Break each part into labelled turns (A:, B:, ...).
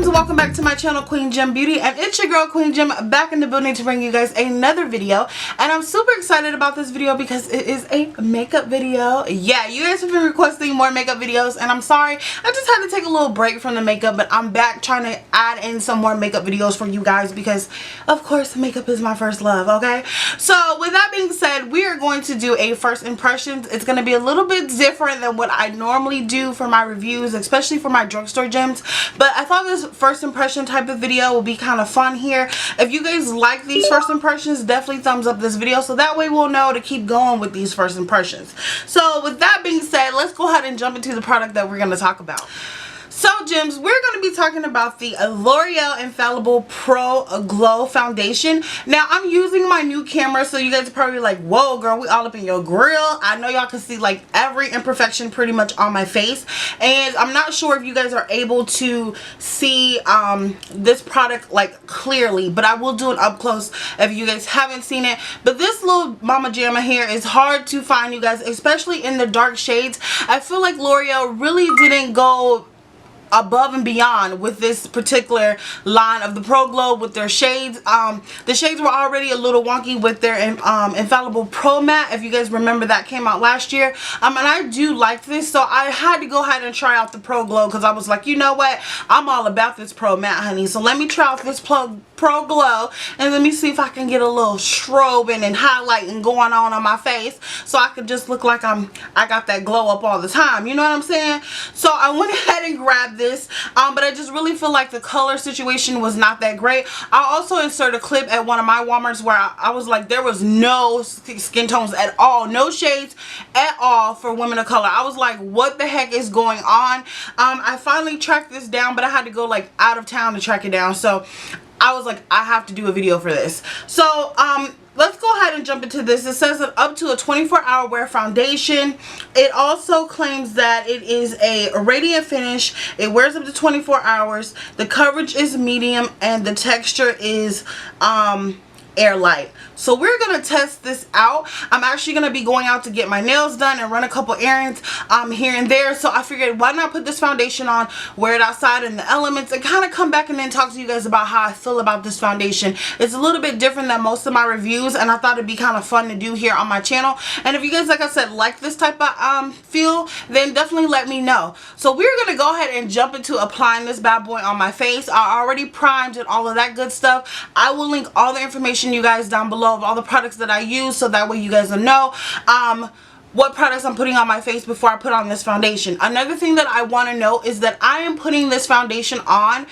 A: Welcome back to my channel, Queen Gem Beauty, and it's your girl Queen Gem back in the building to bring you guys another video. And I'm super excited about this video because it is a makeup video. Yeah, you guys have been requesting more makeup videos, and I'm sorry, I just had to take a little break from the makeup, but I'm back trying to add in some more makeup videos for you guys because of course makeup is my first love. Okay, so with that being said, we are going to do a first impressions. It's going to be a little bit different than what I normally do for my reviews, especially for my drugstore gems, but I thought this first impression type of video will be kind of fun here. If you guys like these first impressions, definitely thumbs up this video so that way we'll know to keep going with these first impressions. So with that being said, let's go ahead and jump into the product that we're going to talk about. So gems, we're going to be talking about the Loreal Infallible Pro-Glo foundation. Now I'm using my new camera, so you guys are probably like, whoa girl, we all up in your grill. I know y'all can see like every imperfection pretty much on my face, and I'm not sure if you guys are able to see this product like clearly, but I will do it up close if you guys haven't seen it. But this little mama jamma here is hard to find, you guys, especially in the dark shades. I feel like L'Oreal really didn't go above and beyond with this particular line of the Pro-Glo with their shades. The shades were already a little wonky with their Infallible Pro Matte, if you guys remember, that came out last year. And I do like this, so I had to go ahead and try out the Pro-Glo because I was like, you know what, I'm all about this Pro Matte, honey, so let me try out this Pro-Glo and let me see if I can get a little strobing and highlighting going on my face so I could just look like I got that glow up all the time, you know what I'm saying? So I went ahead and grabbed this, but I just really feel like the color situation was not that great. I also inserted a clip at one of my Walmarts where I was like, there was no skin tones at all, no shades at all for women of color. I was like, what the heck is going on? I finally tracked this down, but I had to go like out of town to track it down, so I was like, I have to do a video for this. So let's go ahead and jump into this. It says that up to a 24-hour wear foundation. It also claims that it is a radiant finish. It wears up to 24 hours. The coverage is medium and the texture is airlight. So we're gonna test this out. I'm actually gonna be going out to get my nails done and run a couple errands here and there, so I figured why not put this foundation on, wear it outside in the elements, and kind of come back and then talk to you guys about how I feel about this foundation. It's a little bit different than most of my reviews, and I thought it'd be kind of fun to do here on my channel. And if you guys, like I said, like this type of feel, then definitely let me know. So we're gonna go ahead and jump into applying this bad boy on my face. I already primed and all of that good stuff. I will link all the information, you guys, down below of all the products that I use, so that way you guys will know what products I'm putting on my face before I put on this foundation. Another thing that I want to know is that I am putting this foundation on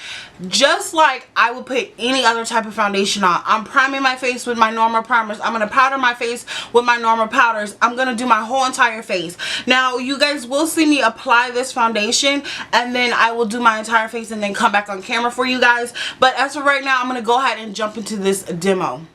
A: just like I would put any other type of foundation on. I'm priming my face with my normal primers. I'm going to powder my face with my normal powders. I'm going to do my whole entire face. Now you guys will see me apply this foundation and then I will do my entire face and then come back on camera for you guys. But as of right now, I'm going to go ahead and jump into this demo.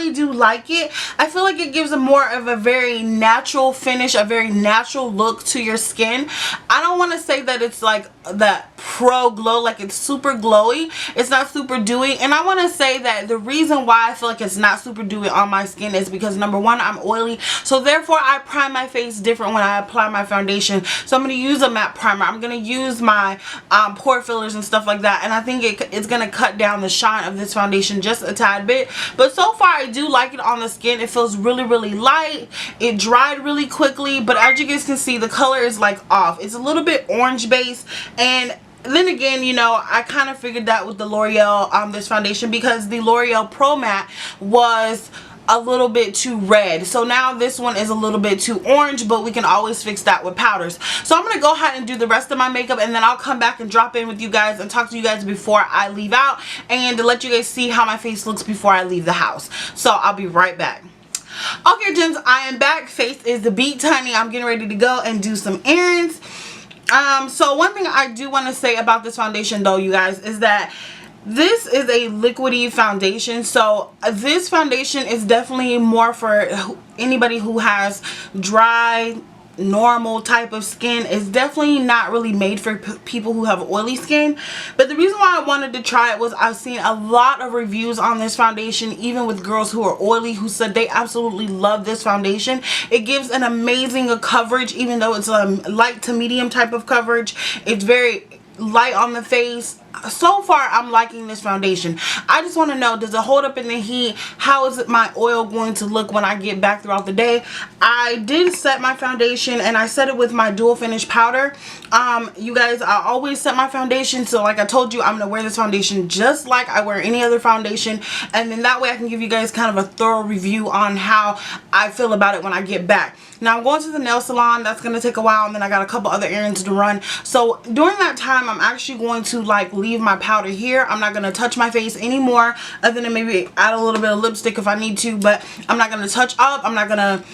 A: really do like it. I feel like it gives a more of a very natural finish, a very natural look to your skin. I don't want to say that it's like that pro glow, like it's super glowy. It's not super dewy. And I want to say that the reason why I feel like it's not super dewy on my skin is because number one, I'm oily, so therefore I prime my face different when I apply my foundation. So I'm going to use a matte primer. I'm going to use my pore fillers and stuff like that, and I think it's going to cut down the shine of this foundation just a tad bit. But so far I do like it on the skin. It feels really, really light. It dried really quickly, but as you guys can see, the color is like off. It's a little bit orange based, and then again, you know, I kind of figured that with the L'Oreal this foundation, because the L'Oreal Pro Matte was a little bit too red. So now this one is a little bit too orange, but we can always fix that with powders. So I'm going to go ahead and do the rest of my makeup, and then I'll come back and drop in with you guys and talk to you guys before I leave out, and to let you guys see how my face looks before I leave the house. So I'll be right back. Okay, gems, I am back. Face is the beat tiny. I'm getting ready to go and do some errands. So one thing I do want to say about this foundation though, you guys, is that this is a liquidy foundation. So this foundation is definitely more for anybody who has dry, normal type of skin. It's definitely not really made for people who have oily skin. But the reason why I wanted to try it was I've seen a lot of reviews on this foundation, even with girls who are oily, who said they absolutely love this foundation. It gives an amazing coverage, even though it's a light to medium type of coverage. It's very light on the face. So far I'm liking this foundation. I just want to know, does it hold up in the heat? How is my oil going to look when I get back throughout the day? I did set my foundation, and I set it with my dual finish powder. You guys, I always set my foundation, so like I told you, I'm gonna wear this foundation just like I wear any other foundation, and then that way I can give you guys kind of a thorough review on how I feel about it when I get back. Now I'm going to the nail salon. That's gonna take a while, and then I got a couple other errands to run. So during that time, I'm actually going to like leave my powder here. I'm not going to touch my face anymore, other than maybe add a little bit of lipstick if I need to, but I'm not going to touch up. I'm not going to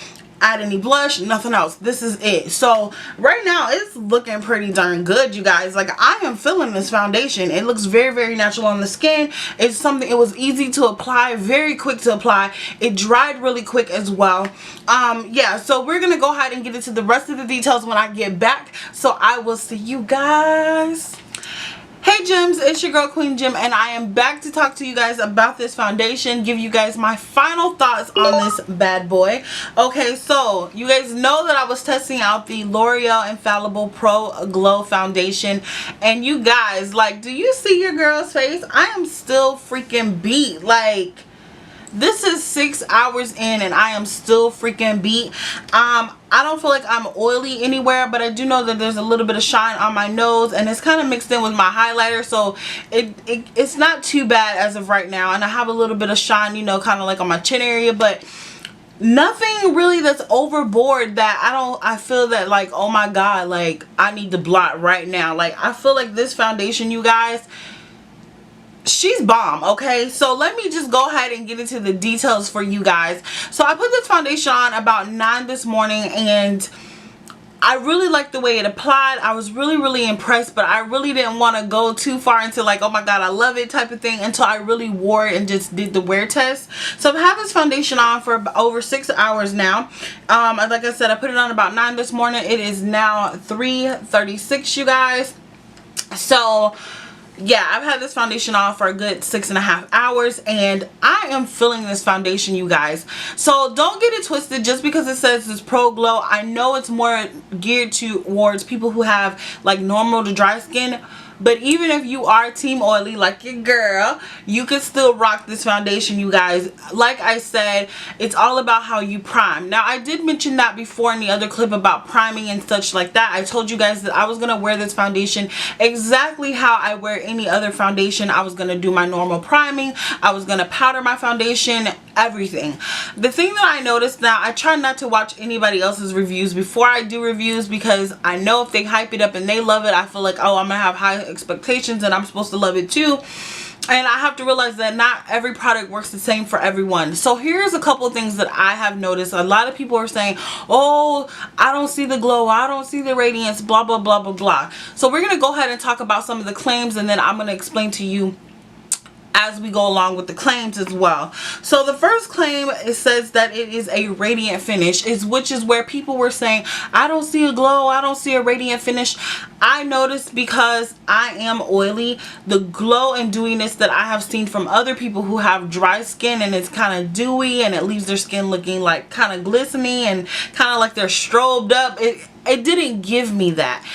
A: add any blush, nothing else. This is it. So right now it's looking pretty darn good, you guys. Like, I am feeling this foundation. It looks very, very natural on the skin. It's something, it was easy to apply, very quick to apply. It dried really quick as well. Yeah, so we're gonna go ahead and get into the rest of the details when I get back. So I will see you guys. Hey gems, it's your girl Queen Gem, and I am back to talk to you guys about this foundation, give you guys my final thoughts on this bad boy. Okay, so you guys know that I was testing out the L'Oreal Infallible Pro-Glo foundation, and you guys, like, do you see your girl's face? I am still freaking beat. Like, this is 6 hours in and I am still freaking beat. I don't feel like I'm oily anywhere, but I do know that there's a little bit of shine on my nose, and it's kind of mixed in with my highlighter, so it's not too bad as of right now. And I have a little bit of shine, you know, kind of like on my chin area, but nothing really that's overboard that I feel that like, oh my god, like I need to blot right now. Like, I feel like this foundation, you guys, she's bomb. Okay, so let me just go ahead and get into the details for you guys. So I put this foundation on about 9 this morning, and I really liked the way it applied. I was really, really impressed, but I really didn't want to go too far into like, oh my god, I love it type of thing, until I really wore it and just did the wear test. So I've had this foundation on for over 6 hours now. Like I said, I put it on about 9 this morning. It is now 3:36, you guys. So yeah, I've had this foundation on for a good 6.5 hours, and I am feeling this foundation, you guys. So don't get it twisted. Just because it says it's Pro-Glo, I know it's more geared towards people who have like normal to dry skin. But even if you are team oily like your girl, you can still rock this foundation, you guys. Like I said, it's all about how you prime. Now, I did mention that before in the other clip about priming and such like that. I told you guys that I was going to wear this foundation exactly how I wear any other foundation. I was going to do my normal priming. I was going to powder my foundation, everything. The thing that I noticed now, I try not to watch anybody else's reviews before I do reviews, because I know if they hype it up and they love it, I feel like, oh, I'm going to have high expectations and I'm supposed to love it too. And I have to realize that not every product works the same for everyone. So here's a couple of things that I have noticed. A lot of people are saying, oh, I don't see the glow, I don't see the radiance, blah blah blah blah blah. So we're going to go ahead and talk about some of the claims, and then I'm going to explain to you as we go along with the claims as well. So the first claim, it says that it is a radiant finish, which is where people were saying, I don't see a glow, I don't see a radiant finish. I noticed, because I am oily, the glow and dewiness that I have seen from other people who have dry skin and it's kind of dewy and it leaves their skin looking like kind of glistening and kind of like they're strobed up. It didn't give me that.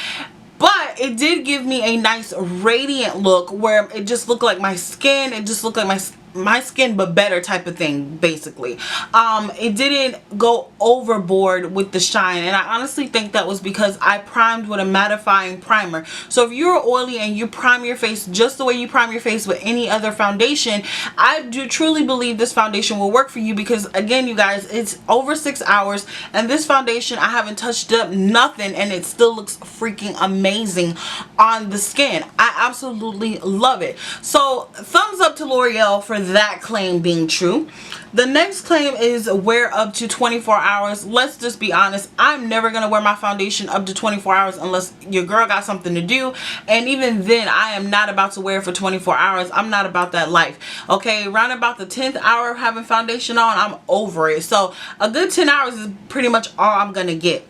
A: But it did give me a nice radiant look where it just looked like my skin. It just looked like my skin, but better type of thing, basically. It didn't go overboard with the shine, and I honestly think that was because I primed with a mattifying primer. So if you're oily and you prime your face just the way you prime your face with any other foundation, I do truly believe this foundation will work for you, because again, you guys, it's over 6 hours, and this foundation, I haven't touched up nothing, and it still looks freaking amazing on the skin. I absolutely love it. So thumbs up to L'Oreal for that claim being true. The next claim is wear up to 24 hours. Let's just be honest, I'm never gonna wear my foundation up to 24 hours unless your girl got something to do, and even then I am not about to wear it for 24 hours. I'm not about that life. Okay, around about the 10th hour of having foundation on, I'm over it. So a good 10 hours is pretty much all I'm gonna get.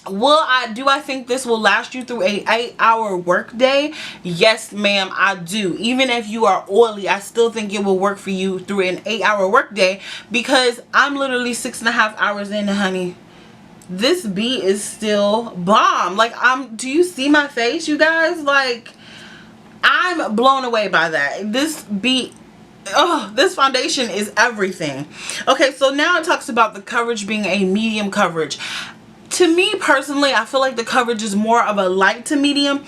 A: Do I think this will last you through a 8-hour work day? Yes, ma'am, I do. Even if you are oily, I still think it will work for you through an 8-hour work day, because I'm literally 6.5 hours in, honey. This beat is still bomb. Like, do you see my face, you guys? Like, I'm blown away by that. This beat, oh, this foundation is everything. Okay, so now it talks about the coverage being a medium coverage. To me personally, I feel like the coverage is more of a light to medium.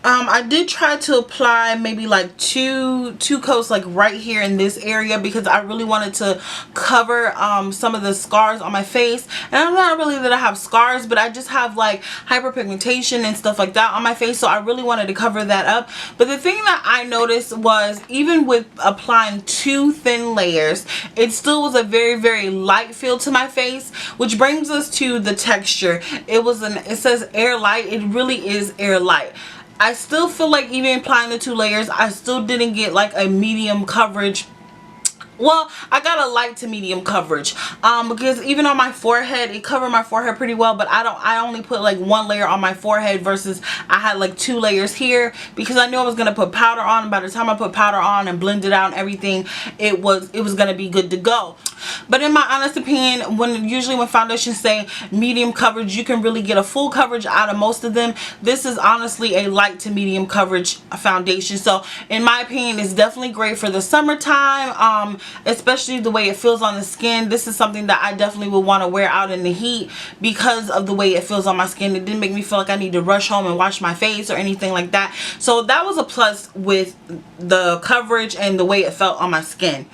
A: I did try to apply maybe like two coats like right here in this area, because I really wanted to cover some of the scars on my face. And I'm not really that I have scars, but I just have like hyperpigmentation and stuff like that on my face, so I really wanted to cover that up. But the thing that I noticed was, even with applying 2 thin layers, it still was a very, very light feel to my face, which brings us to the texture. It says air light. It really is air light. I still feel like even applying the 2 layers, I still didn't get like a medium coverage. Well, I got a light to medium coverage, because even on my forehead, it covered my forehead pretty well, but I only put like 1 layer on my forehead versus I had like 2 layers here, because I knew I was going to put powder on, and by the time I put powder on and blend it out and everything, it was going to be good to go. But in my honest opinion, usually when foundations say medium coverage, you can really get a full coverage out of most of them. This is honestly a light to medium coverage foundation. So in my opinion, it's definitely great for the summertime, especially the way it feels on the skin. This is something that I definitely would want to wear out in the heat because of the way it feels on my skin. It didn't make me feel like I need to rush home and wash my face or anything like that. So that was a plus with the coverage and the way it felt on my skin.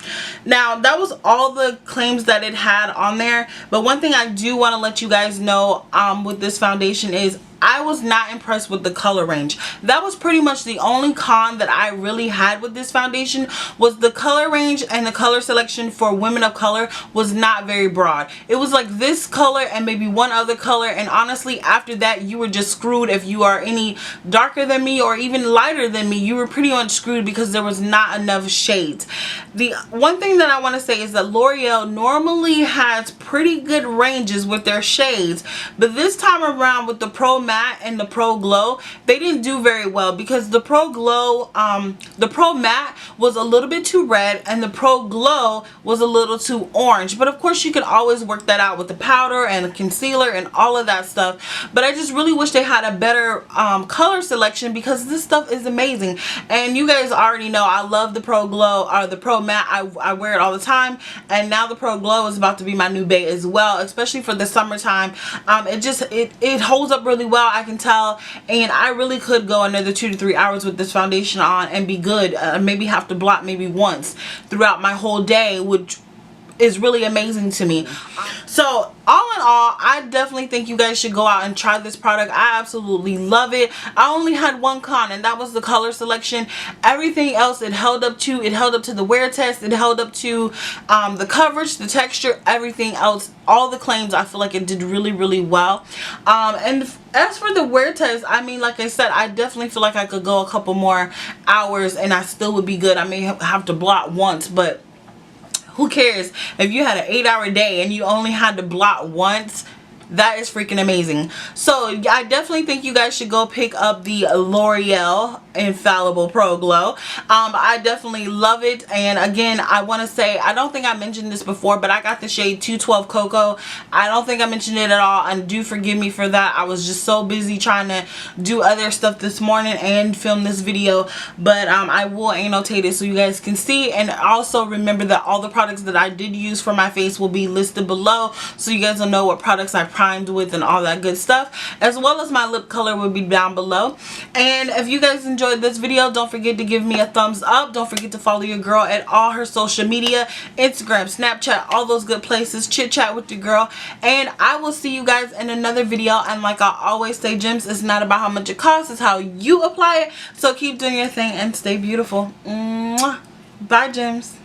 A: Now, that was all the claims that it had on there, but one thing I do want to let you guys know with this foundation is I was not impressed with the color range. That was pretty much the only con that I really had with this foundation, was the color range, and the color selection for women of color was not very broad. It was like this color and maybe one other color, and honestly after that you were just screwed. If you are any darker than me or even lighter than me, you were pretty much screwed because there was not enough shades. The one thing that I want to say is that L'Oreal normally has pretty good ranges with their shades, but this time around with the Pro Matte and the Pro-Glo, they didn't do very well, because the Pro-Glo, the Pro Matte was a little bit too red and the Pro-Glo was a little too orange. But of course you can always work that out with the powder and the concealer and all of that stuff. But I just really wish they had a better color selection, because this stuff is amazing. And you guys already know I love the Pro-Glo, or the Pro Matte. I wear it all the time, and now the Pro-Glo is about to be my new bae as well, especially for the summertime. It holds up really well, I can tell, and I really could go another 2 to 3 hours with this foundation on and be good. Maybe have to blot maybe once throughout my whole day, which is really amazing to me. So all in all, I definitely think you guys should go out and try this product. I absolutely love it. I only had one con, and that was the color selection. Everything else it held up to. It held up to the wear test. It held up to the coverage, the texture, everything else. All the claims, I feel like it did really, really well. And as for the wear test, I mean, like I said, I definitely feel like I could go a couple more hours and I still would be good. I may have to blot once, but who cares? If you had an 8-hour day and you only had to blot once, that is freaking amazing. So I definitely think you guys should go pick up the Loreal Infallible Pro-Glo. I definitely love it. And again, I want to say, I don't think I mentioned this before, but I got the shade 212 Cocoa. I don't think I mentioned it at all, and do forgive me for that. I was just so busy trying to do other stuff this morning and film this video, but I will annotate it so you guys can see. And also remember that all the products that I did use for my face will be listed below, so you guys will know what products I primed with and all that good stuff, as well as my lip color will be down below. And if you guys enjoyed this video, don't forget to give me a thumbs up. Don't forget to follow your girl at all her social media, Instagram, Snapchat, all those good places. Chit chat with your girl, and I will see you guys in another video. And like I always say, gems, it's not about how much it costs, it's how you apply it. So keep doing your thing and stay beautiful. Mwah. Bye, gems.